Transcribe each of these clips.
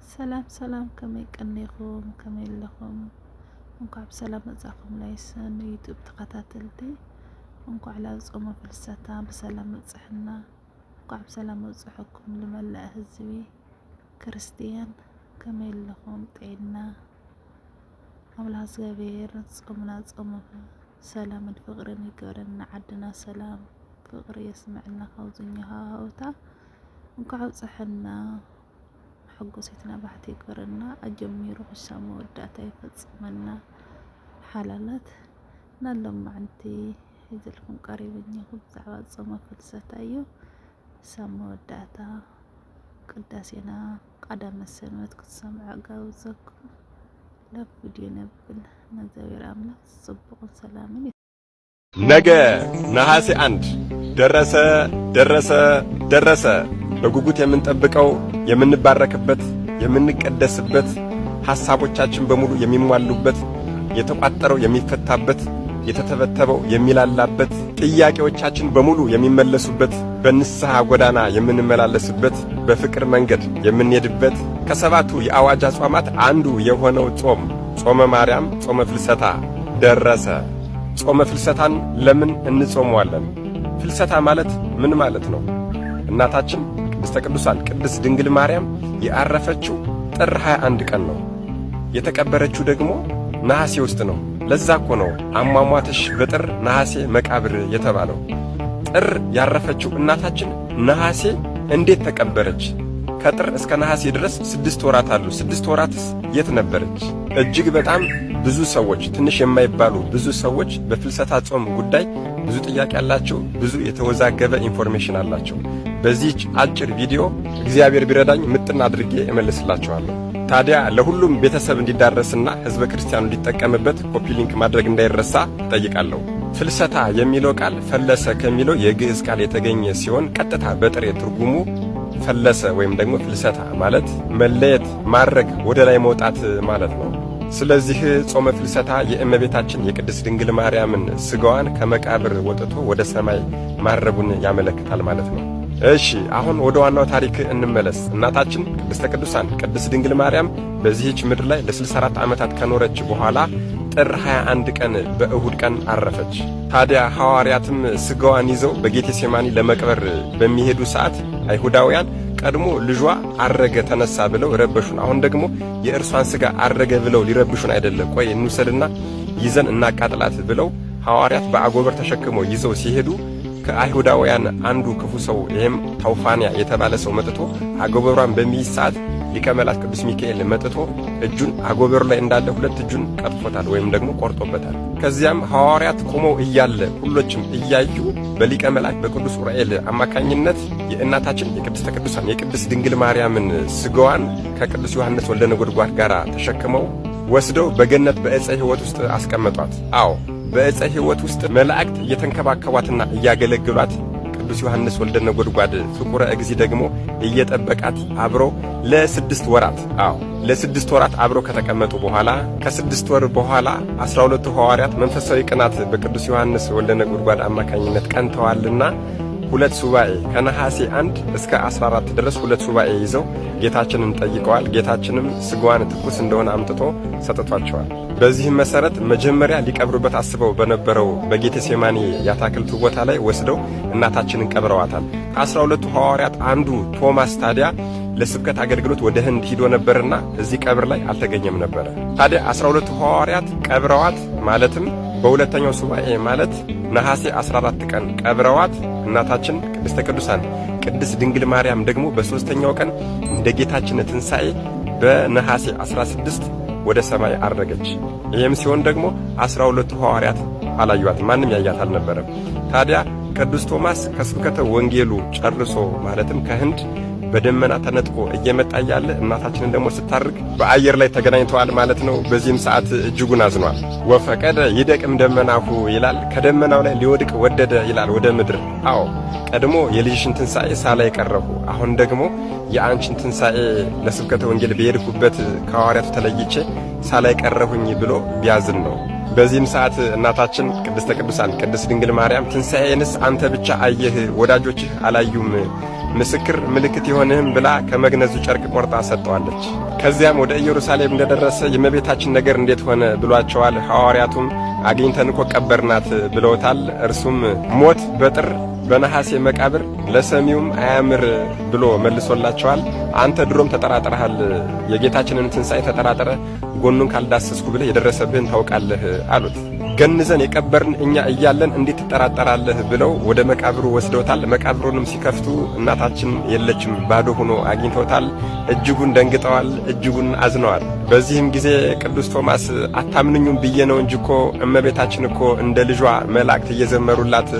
ሰላም ከመይ ቀኒኹም ከመይ ኣለኹም እንኳዕ ብሰላም መጻእኹም ላይሰን ዩቲዩብ ተኸታተልቲ እንኳዕ ላብ ጾመ ፍልሰታ በሰላም መጽሕና እንኳዕ በሰላም መጽሕኩም ለመላእ ህዝቢ ክርስቲያን ከመይ ኣለኹም ጤና አምላክ እግዚአብሔር ጾምና ጾመ ሰላም ፍቅርን ይገረና ዓድና ሰላም ፍቅር ይስመዕና ካውዝኛ ሃውታ እንኳዕ በጽሕና حقوسيتنا بحتي قرنا أجميرو حسام وداتا يفصمنا حلالات نلم عنتي يزلكم قريبني خب زعوات صوم فلسطايو سام وداتا قداسينا قدام السنوات كسمع غاوزكم لا فيديو نبل نزاوير أملاك صبق سلامين ነገ ነሐሴ 1 ደረሰ በጉጉት የምንጠብቀው የምንባረክበት የምንቀደስበት ሐሳቦቻችን በሙሉ የሚሟሉበት የተቋጠረው የሚፈታበት የተተበተበው የሚላላበት ጥያቄዎቻችን በሙሉ የሚመለሱበት በንስሐ ጎዳና የምንመላለስበት በፍቅር መንገድ የምንሄድበት ከሰባቱ የአዋጅ አጽዋማት አንዱ የሆነው ጾመ ማርያም ጾመ ፍልሰታ ደረሰ። ጾመ ፍልሰታን ለምን እንጾመዋለን? ፍልሰታ ማለት ምን ማለት ነው? እናታችን ቅድስተ ቅዱሳን ቅድስት ድንግል ማርያም ያረፈችው ጥር 21 ቀን ነው። የተቀበረችው ደግሞ ነሐሴ ውስጥ ነው። ለዛ እኮ ነው አሟሟትሽ በጥር ነሐሴ መቃብር የተባለው። ጥር ያረፈችው እናታችን ነሐሴ እንዴት ተቀበረች? ከጥር እስከ ነሐሴ ድረስ 6 ወራት አሉ። 6 ወራትስ የት ነበረች? እጅግ በጣም ብዙ ሰዎች ትንሽ የማይባሉ ብዙ ሰዎች በፍልሰታ ጾም ጉዳይ ብዙ ጥያቄ አላቸው። ብዙ የተወዛገበ ኢንፎርሜሽን አላቸው። በዚህች አጭር ቪዲዮ እግዚአብሔር ቢረዳኝ ምጥን አድርጌ እመልስላችኋለሁ። ታዲያ ለሁሉም ቤተሰብ እንዲዳረስና ህዝበ ክርስቲያኑ እንዲጠቀምበት ኮፒ ሊንክ ማድረግ እንዳይረሳ እጠይቃለሁ። ፍልሰታ የሚለው ቃል ፈለሰ ከሚለው የግዕዝ ቃል የተገኘ ሲሆን ቀጥታ በጥሬ ትርጉሙ ፈለሰ ወይም ደግሞ ፍልሰታ ማለት መለየት፣ ማረግ፣ ወደ ላይ መውጣት ማለት ነው። ስለዚህ ጾመ ፍልሰታ የእመቤታችን የቅድስት ድንግል ማርያምን ስጋዋን ከመቃብር ወጥቶ ወደ ሰማይ ማረጉን ያመለክታል ማለት ነው። እሺ አሁን ወደ ዋናው ታሪክ እንመለስ። እናታችን ቅድስተ ቅዱሳን ቅድስት ድንግል ማርያም በዚህች ምድር ላይ ለ64 ዓመታት ከኖረች በኋላ ጥር 21 ቀን በእሁድ ቀን አረፈች። ታዲያ ሐዋርያትም ስጋዋን ይዘው በጌቴሴማኒ ለመቅበር በሚሄዱ ሰዓት አይሁዳውያን ቀድሞ ልጇ አረገ ተነሳ ብለው ረበሹን። አሁን ደግሞ የእርሷን ስጋ አረገ ብለው ሊረብሹን አይደለ? ቆይ እንውሰድና ይዘን እናቃጥላት ብለው ሐዋርያት በአጎበር ተሸክመው ይዘው ሲሄዱ ከአይሁዳውያን አንዱ ክፉ ሰው ይሄም ታውፋንያ የተባለ ሰው መጥቶ አጎበሯን በሚይዝ ሰዓት ሊቀ መላእክት ቅዱስ ሚካኤል መጥቶ እጁን አጎበሩ ላይ እንዳለ ሁለት እጁን ቀጥፎታል ወይም ደግሞ ቆርጦበታል። ከዚያም ሐዋርያት ቆመው እያለ ሁሎችም እያዩ በሊቀ መላእክት በቅዱስ ኡራኤል አማካኝነት የእናታችን የቅድስተ ቅዱሳን የቅድስት ድንግል ማርያምን ስጋዋን ከቅዱስ ዮሐንስ ወልደ ነጎድጓድ ጋር ተሸክመው ወስደው በገነት በዕፀ ሕይወት ውስጥ አስቀመጧት። አዎ በዕፀ ሕይወት ውስጥ መላእክት እየተንከባከቧትና እያገለገሏት ቅዱስ ዮሐንስ ወልደ ነጎድጓድ ፍቁረ እግዚ ደግሞ እየጠበቃት አብሮ ለ6 ወራት ለ6 ወራት አብሮ ከተቀመጡ በኋላ ከ6 ወር በኋላ 12 ሐዋርያት መንፈሳዊ ቅናት በቅዱስ ዮሐንስ ወልደ ነጎድጓድ አማካኝነት ቀንተዋልና 2 ሱባኤ ከነሐሴ 1 እስከ 14 ድረስ 2 ሱባኤ ይዘው ጌታችንን ጠይቀዋል። ጌታችንም ስጋዋን ትኩስ እንደሆነ አምጥቶ ሰጥቷቸዋል። በዚህም መሰረት መጀመሪያ ሊቀብሩበት አስበው በነበረው በጌቴሴማኒ ያታክልቱ ቦታ ላይ ወስደው እናታችንን ቀብረዋታል። ከ12ቱ ሐዋርያት አንዱ ቶማስ ታዲያ ለስብከት አገልግሎት ወደ ህንድ ሂዶ ነበርና እዚህ ቀብር ላይ አልተገኘም ነበር። ታዲያ 12ቱ ሐዋርያት ቀብረዋት ማለትም በሁለተኛው ሱባኤ ማለት ነሐሴ 14 ቀን ቀብረዋት እናታችን ቅድስተ ቅዱሳን ቅድስት ድንግል ማርያም ደግሞ በሶስተኛው ቀን እንደ ጌታችን ትንሣኤ በነሐሴ 16 ወደ ሰማይ አረገች። ይህም ሲሆን ደግሞ 12ቱ ሐዋርያት አላዩአት፣ ማንም ያያት አልነበረም። ታዲያ ቅዱስ ቶማስ ከስብከተ ወንጌሉ ጨርሶ ማለትም ከህንድ በደመና ተነጥቆ እየመጣ ያለ እናታችንን ደግሞ ስታርግ በአየር ላይ ተገናኝተዋል ማለት ነው። በዚህም ሰዓት እጅጉን አዝኗል። ወፈቀደ ይደቅም ደመናሁ ይላል፣ ከደመናው ላይ ሊወድቅ ወደደ ይላል ወደ ምድር። አዎ ቀድሞ የልጅሽን ትንሣኤ ሳላይ ቀረሁ፣ አሁን ደግሞ የአንቺን ትንሣኤ ለስብከተ ወንጌል በሄድኩበት ከሐዋርያቱ ተለይቼ ሳላይ ቀረሁኝ ብሎ ቢያዝን ነው። በዚህም ሰዓት እናታችን ቅድስተ ቅዱሳን ቅድስት ድንግል ማርያም ትንሣኤንስ አንተ ብቻ አየህ፣ ወዳጆችህ አላዩም፣ ምስክር ምልክት ይሆንህም ብላ ከመግነዙ ጨርቅ ቆርጣ ሰጠዋለች። ከዚያም ወደ ኢየሩሳሌም እንደደረሰ የእመቤታችን ነገር እንዴት ሆነ ብሏቸዋል። ሐዋርያቱም አግኝተን እኮ ቀበርናት ብለውታል። እርሱም ሞት በጥር በነሐሴ መቃብር ለሰሚውም አያምር ብሎ መልሶላቸዋል። አንተ ድሮም ተጠራጥረሃል፣ የጌታችንን ትንሣኤ ተጠራጥረ ጎኑን ካልዳሰስኩ ብለህ የደረሰብህን ታውቃለህ አሉት። ገንዘን የቀበርን እኛ እያለን እንዴት ትጠራጠራለህ ብለው ወደ መቃብሩ ወስደውታል። መቃብሩንም ሲከፍቱ እናታችን የለችም፣ ባዶ ሆኖ አግኝተውታል። እጅጉን ደንግጠዋል፣ እጅጉን አዝነዋል። በዚህም ጊዜ ቅዱስ ቶማስ አታምንኙም ብዬ ነው እንጂ እኮ እመቤታችን እኮ እንደ ልጇ መላእክት እየዘመሩላት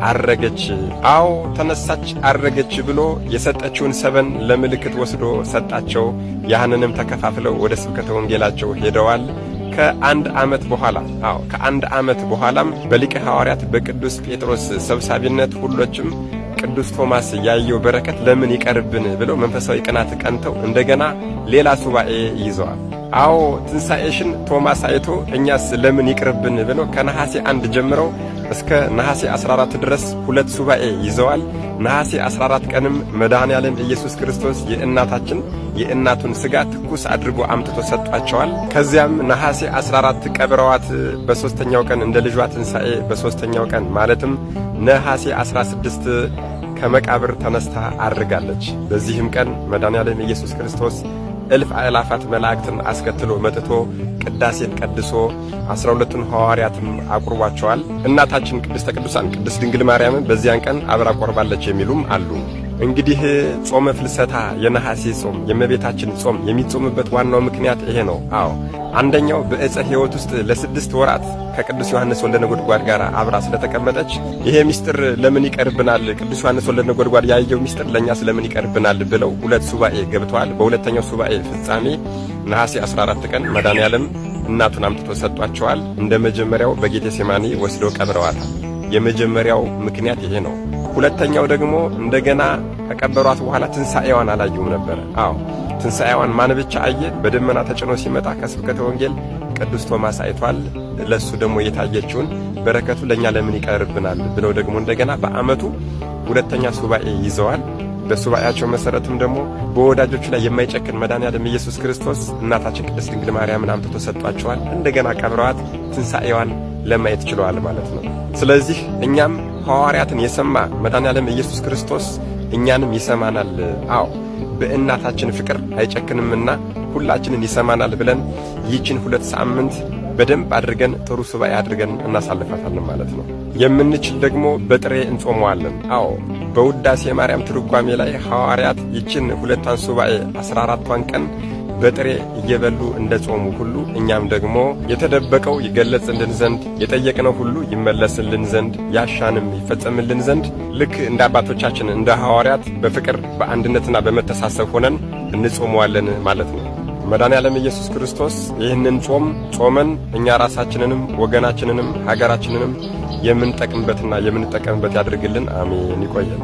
አረገች፣ አዎ ተነሳች፣ አረገች ብሎ የሰጠችውን ሰበን ለምልክት ወስዶ ሰጣቸው። ያህንንም ተከፋፍለው ወደ ስብከተ ወንጌላቸው ሄደዋል። ከአንድ ዓመት በኋላም በሊቀ ሐዋርያት በቅዱስ ጴጥሮስ ሰብሳቢነት ሁሎችም ቅዱስ ቶማስ ያየው በረከት ለምን ይቀርብን ብለው መንፈሳዊ ቅናት ቀንተው እንደገና ሌላ ሱባኤ ይዘዋል። አዎ ትንሣኤሽን ቶማስ አይቶ እኛስ ለምን ይቅርብን ብለው ከነሐሴ 1 ጀምረው እስከ ነሐሴ 14 ድረስ 2 ሱባኤ ይዘዋል። ነሐሴ 14 ቀንም መድኃኔዓለም ኢየሱስ ክርስቶስ የእናቱን ሥጋ ትኩስ አድርጎ አምጥቶ ሰጧቸዋል። ከዚያም ነሐሴ 14 ቀብረዋት በሦስተኛው ቀን እንደ ልጇ ትንሣኤ በሦስተኛው ቀን ማለትም ነሐሴ 16 ከመቃብር ተነስታ አርጋለች። በዚህም ቀን መድኃኔዓለም ኢየሱስ ክርስቶስ እልፍ አእላፋት መላእክትን አስከትሎ መጥቶ ቅዳሴን ቀድሶ 12ቱን ሐዋርያትም አቁርቧቸዋል። እናታችን ቅድስተ ቅዱሳን ቅድስት ድንግል ማርያምን በዚያን ቀን አብራ ቆርባለች የሚሉም አሉ። እንግዲህ ጾመ ፍልሰታ የነሐሴ ጾም የእመቤታችን ጾም የሚጾምበት ዋናው ምክንያት ይሄ ነው። አዎ አንደኛው በዕፀ ሕይወት ውስጥ ለ6 ወራት ከቅዱስ ዮሐንስ ወልደ ነጎድጓድ ጋር አብራ ስለተቀመጠች ይሄ ምስጢር ለምን ይቀርብናል፣ ቅዱስ ዮሐንስ ወልደ ነጎድጓድ ያየው ምስጢር ለእኛስ ለምን ይቀርብናል ብለው 2 ሱባኤ ገብተዋል። በሁለተኛው ሱባኤ ፍጻሜ ነሐሴ 14 ቀን መድኃኔዓለም እናቱን አምጥቶ ሰጧቸዋል። እንደ መጀመሪያው በጌቴሴማኒ ወስደው ቀብረዋታል። የመጀመሪያው ምክንያት ይሄ ነው። ሁለተኛው ደግሞ እንደገና ከቀበሯት በኋላ ትንሣኤዋን አላዩም ነበር። አዎ ትንሣኤዋን ማን ብቻ አየ? በደመና ተጭኖ ሲመጣ ከስብከተ ወንጌል ቅዱስ ቶማስ አይቷል። ለሱ ደግሞ የታየችውን በረከቱ ለኛ ለምን ይቀርብናል ብለው ደግሞ እንደገና በዓመቱ ሁለተኛ ሱባኤ ይዘዋል። በሱባኤያቸው መሰረትም ደግሞ በወዳጆቹ ላይ የማይጨክን መድኃኔዓለም ኢየሱስ ክርስቶስ እናታችን ቅድስት ድንግል ማርያምን አምጥቶ ሰጧቸዋል። እንደገና ቀብረዋት ትንሣኤዋን ለማየት ችለዋል ማለት ነው። ስለዚህ እኛም ሐዋርያትን የሰማ መድኃኔዓለም ኢየሱስ ክርስቶስ እኛንም ይሰማናል። አዎ በእናታችን ፍቅር አይጨክንምና ሁላችንን ይሰማናል ብለን ይህችን 2 ሳምንት በደንብ አድርገን ጥሩ ሱባኤ አድርገን እናሳልፋታለን ማለት ነው። የምንችል ደግሞ በጥሬ እንጾመዋለን። አዎ በውዳሴ ማርያም ትርጓሜ ላይ ሐዋርያት ይህችን 2ቷን ሱባኤ 14ቷን ቀን በጥሬ እየበሉ እንደ ጾሙ ሁሉ እኛም ደግሞ የተደበቀው ይገለጽልን ዘንድ የጠየቅነው ሁሉ ይመለስልን ዘንድ ያሻንም ይፈጸምልን ዘንድ ልክ እንደ አባቶቻችን እንደ ሐዋርያት በፍቅር በአንድነትና በመተሳሰብ ሆነን እንጾመዋለን ማለት ነው። መድኃኔዓለም ኢየሱስ ክርስቶስ ይህንን ጾም ጾመን እኛ ራሳችንንም ወገናችንንም ሀገራችንንም የምንጠቅምበትና የምንጠቀምበት ያድርግልን። አሜን። ይቆየን።